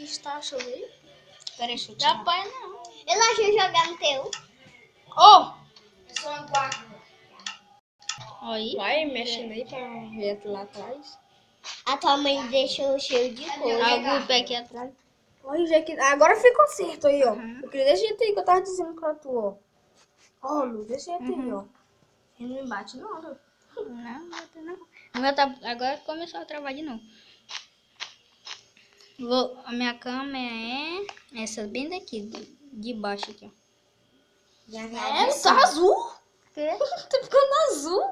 pistache ali. Peraí, deixa eu Dá tirar. pai não. Relaxa eu jogar no teu. Ô! É só uma guarda. Aí. Vai mexendo aí pra ver lá atrás. A tua mãe deixou cheio de coisa. Algum pé aqui atrás. Olha o jeito que... Agora ficou certo aí, ó. Uhum. Eu queria desse jeito aí que eu tava dizendo pra tu, ó. Ó, Lu, desse jeito aí, ó. Ele não embate não, Lu. Não, bota não. O meu tá... Agora começou a travar de novo. A minha cama é essa bem daqui, de baixo aqui, ó. É, tá azul. Quê? Tá ficando azul.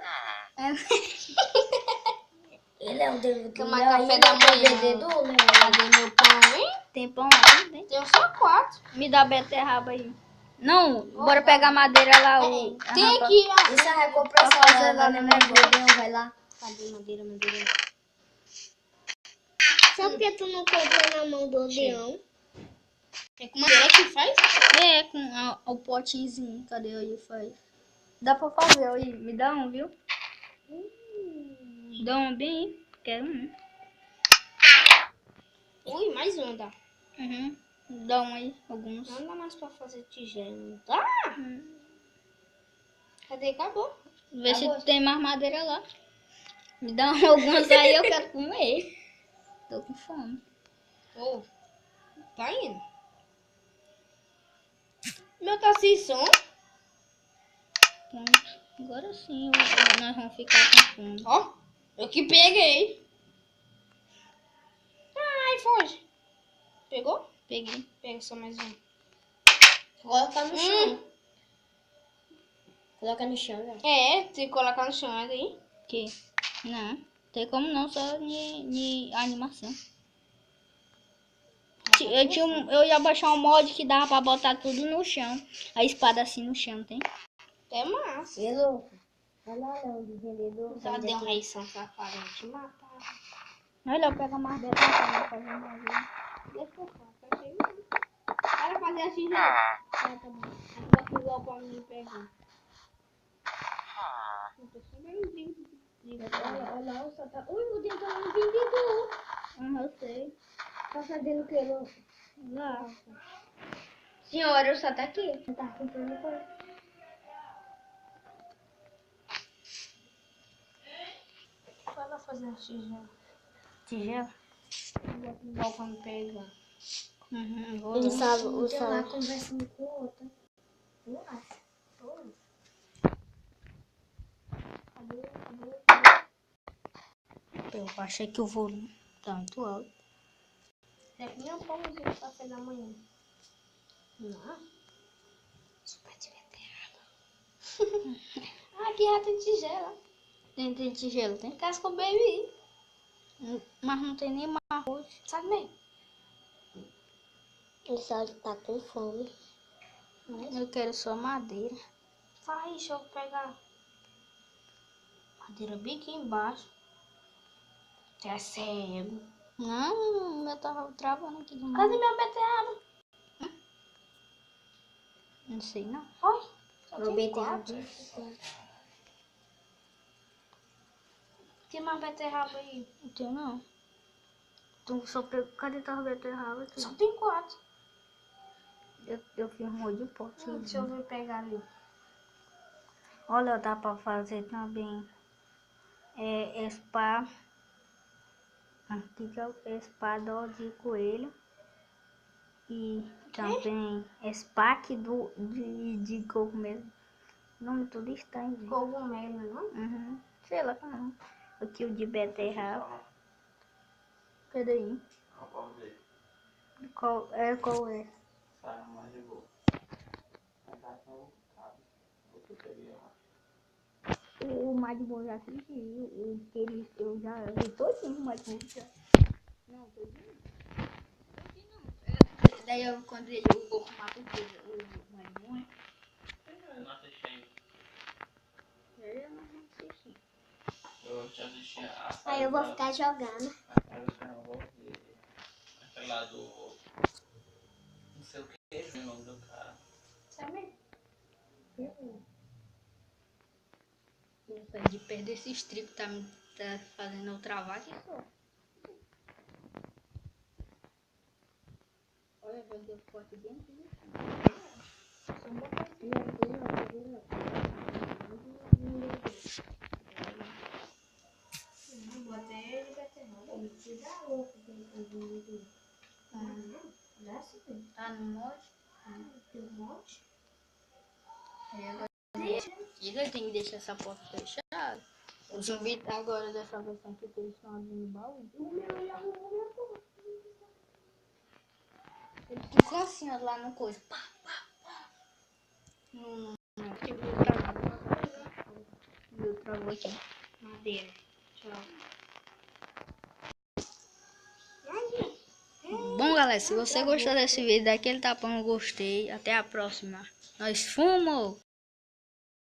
Ele é o dedo. Tomar café da manhã. Cadê meu pão, hein? Tem pão lá também. Tem só 4. Me dá beterraba aí. Não, bora pegar madeira lá. Tem aqui, ó. Isso é recompensa Pra fazer lá no negócio. Vai lá. Cadê madeira? Sabe por que tu não comprou na mão do Odeão? É com madeira que faz? É, com o potinho. Cadê aí? Faz. Dá pra fazer aí. Me dá um, viu? Dá um bem. Quero um. Ui, mais um dá. Uhum. Dá um aí, alguns. Não dá mais pra fazer tigela, não dá? Cadê? Acabou. Vê se tem mais madeira lá. Me dá alguns aí, eu quero comer. Tô com fome. Ô, tá indo. Meu tá sem som. Pronto. Agora sim, nós vamos ficar com fome. Ó, eu que peguei. Ai, foge. Pegou? Peguei. Pega só mais um. Coloca no chão. Coloca no chão, né? É, tem que colocar no chão aí. Que? Não. Tem como não, só de animação. Eu ia baixar um mod que dava pra botar tudo no chão. A espada assim no chão, tem? É massa. E louco? Olha lá onde o vendedor. Já deu uma reição safada te matar. Olha, eu pego mais dessa pra fazer mais um. Deixa eu falar, tá cheio não. Para fazer a tigela. Tá bom. Aqui bota igual pra mim pegar. Eu tô só dando Olha lá, só tá. Ui, o dedo tá no vendedor. Eu sei. Tá fazendo o que, louco? Lá. Senhora, o só tá aqui. Tá comprando coisa. Vai lá fazer a tigela. Tigela? Bota igual pra me pegar. Vou Ele lá. sabe, o lá conversando com o outro. Eu acho. Eu achei que o volume tá muito alto. É que nem um pãozinho de café da manhã. Não. Super de beterraba. Aqui já tem tigela. Tem tigela, tem? Casca baby. Mas não tem nem mais arroz. Sabe mesmo? Ele só tá com fome. Eu quero só madeira. Vai, deixa eu pegar. Madeira bem aqui embaixo. Você é cego. Não, eu tava travando aqui demais. Cadê minha beterraba? Não sei não. Oi. Só Meu tem beterraba. 4. Tem mais beterraba aí? Não tenho não. Tu só pegou. Cadê tua beterraba? Só tem 4. Eu fiz um monte de pote. Deixa eu ver pegar ali. Olha, dá pra fazer também. Spa. Aqui que é o spa de coelho. E também espaque de cogumelo. Nome tudo estranho, gente. Cogumelo, não? Sei lá como. Aqui o de beterraba. Cadê aí? Qual é? O mais de boa já assisti. Eu já vi todinho o mais de boa já. Não, todinho. Daí eu, quando ele jogou com uma coisa, o mais de boa. Eu não assisti. Eu não assisti. Eu te assisti a Aí eu vou ficar jogando. aquele lá do. Não sei o que é o nome do cara. Sabe? De perder esse strip tá fazendo eu travar aqui só. joguei o pote dentro. Botei ele ele tira louco que ele fez no vídeo. Já se tem. Tá no monte. Tem um monte. E eu tenho que deixar essa porta fechada. O zumbi agora dessa versão aqui que eles estão abrindo o baú. O meu ele arrumou minha porta. Ele ficou assim, ó, lá no coisa. Pá, pá, pá. Não. Meu travou aqui. Madeira. Tchau. Bom, galera, se você gostou desse vídeo, dá aquele tapão no gostei. Até a próxima. Nós fomos!